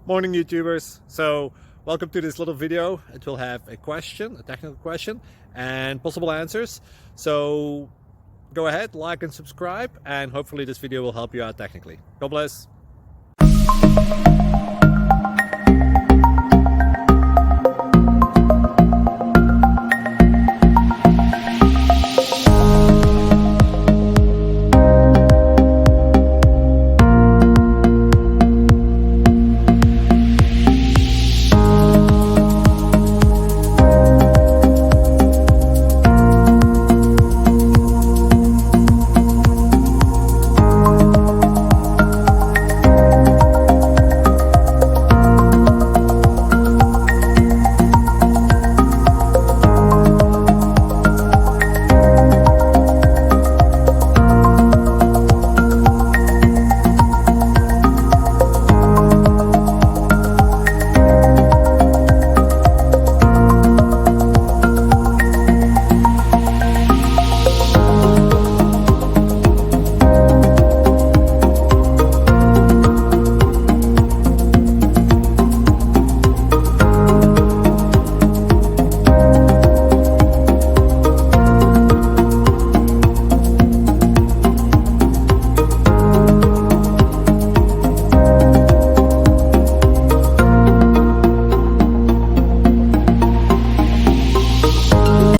Morning YouTubers. So welcome to this little video. It will have a question, a technical question, and possible answers. So go ahead, like and subscribe, and hopefully this video will help you out technically. God bless.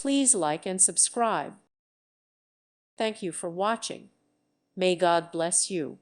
Please like and subscribe. Thank you for watching. May God bless you.